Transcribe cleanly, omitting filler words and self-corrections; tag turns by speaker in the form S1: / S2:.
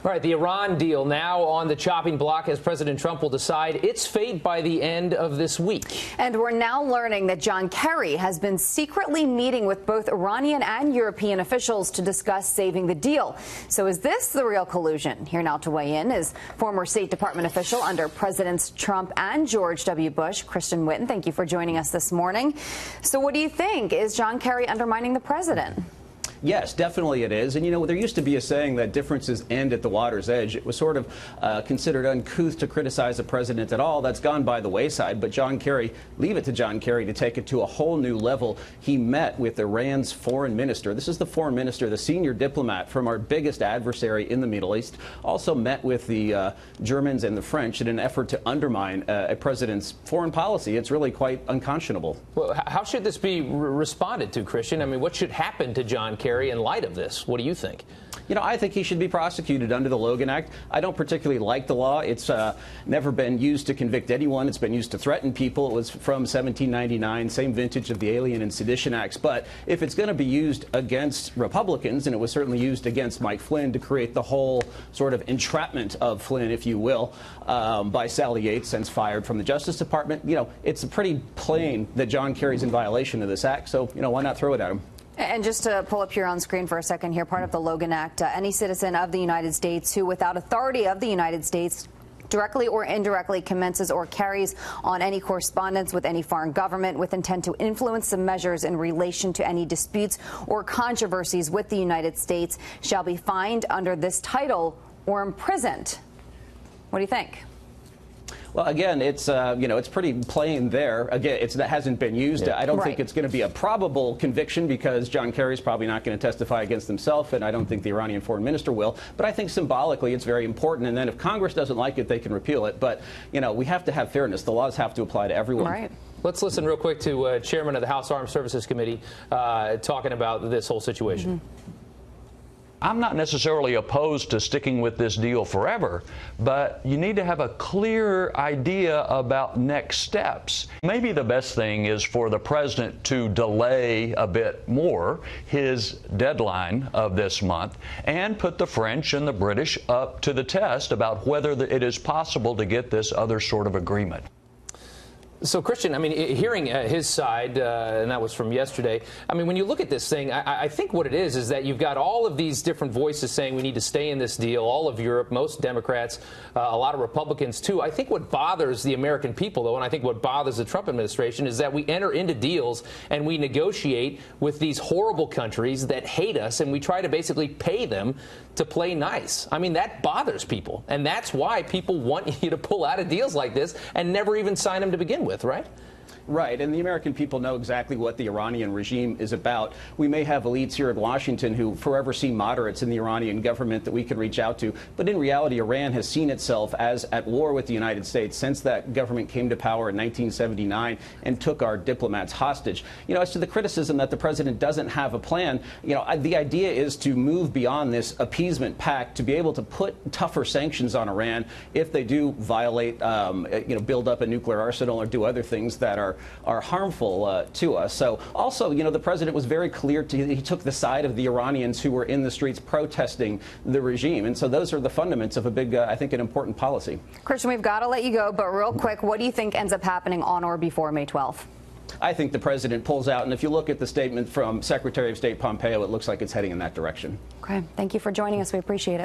S1: All right, the Iran deal now on the chopping block as President Trump will decide its fate by the end of this week.
S2: And we're now learning that John Kerry has been secretly meeting with both Iranian and European officials to discuss saving the deal. So is this the real collusion? Here now to weigh in is former State Department official under Presidents Trump and George W. Bush, Christian Whiton. Thank you for joining us this morning. So what do you think? Is John Kerry undermining the president?
S3: Yes, definitely it is. And, you know, there used to be a saying that differences end at the water's edge. It was sort of considered uncouth to criticize the president at all. That's gone by the wayside. But John Kerry, leave it to John Kerry to take it to a whole new level. He met with Iran's foreign minister. This is the foreign minister, the senior diplomat from our biggest adversary in the Middle East. Also met with the Germans and the French in an effort to undermine a president's foreign policy. It's really quite unconscionable.
S1: Well, how should this be responded to, Christian? I mean, what should happen to John Kerry in light of this? What do you think?
S3: You know, I think he should be prosecuted under the Logan Act. I don't particularly like the law. It's never been used to convict anyone. It's been used to threaten people. It was from 1799, same vintage of the Alien and Sedition Acts. But if it's going to be used against Republicans, and it was certainly used against Mike Flynn to create the whole sort of entrapment of Flynn, if you will, by Sally Yates, since fired from the Justice Department, you know, it's pretty plain that John Kerry's in violation of this act. So, you know, why not throw it at him?
S2: And just to pull up here on screen for a second here, part of the Logan Act, any citizen of the United States who, without authority of the United States, directly or indirectly commences or carries on any correspondence with any foreign government with intent to influence the measures in relation to any disputes or controversies with the United States shall be fined under this title or imprisoned. What do you think?
S3: Well, again, it's you know, it's pretty plain there. Again, that hasn't been used. Yeah. I don't think it's going to be a probable conviction because John Kerry's probably not going to testify against himself, and I don't think the Iranian foreign minister will. But I think symbolically it's very important. And then if Congress doesn't like it, they can repeal it. But you know, we have to have fairness. The laws have to apply to everyone.
S2: Right.
S1: Let's listen real quick to Chairman of the House Armed Services Committee talking about this whole situation.
S2: Mm-hmm.
S4: I'm not necessarily opposed to sticking with this deal forever, but you need to have a clear idea about next steps. Maybe the best thing is for the president to delay a bit more his deadline of this month and put the French and the British up to the test about whether it is possible to get this other sort of agreement.
S1: So, Christian, I mean, hearing his side, and that was from yesterday, I mean, when you look at this thing, I think what it is that you've got all of these different voices saying we need to stay in this deal, all of Europe, most Democrats, a lot of Republicans, too. I think what bothers the American people, though, and I think what bothers the Trump administration is that we enter into deals and we negotiate with these horrible countries that hate us, and we try to basically pay them to play nice. I mean, that bothers people, and that's why people want you to pull out of deals like this and never even sign them to begin with, right?
S3: Right, and the American people know exactly what the Iranian regime is about. We may have elites here in Washington who forever see moderates in the Iranian government that we could reach out to, but in reality, Iran has seen itself as at war with the United States since that government came to power in 1979 and took our diplomats hostage. You know, as to the criticism that the president doesn't have a plan, you know, the idea is to move beyond this appeasement pact to be able to put tougher sanctions on Iran if they do violate, you know, build up a nuclear arsenal or do other things that are harmful to us. So also, you know, the president was very clear. He took the side of the Iranians who were in the streets protesting the regime. And so those are the fundaments of a big, I think, an important policy.
S2: Christian, we've got to let you go, but real quick, what do you think ends up happening on or before May 12th?
S3: I think the president pulls out. And if you look at the statement from Secretary of State Pompeo, it looks like it's heading in that direction.
S2: Okay. Thank you for joining us. We appreciate it.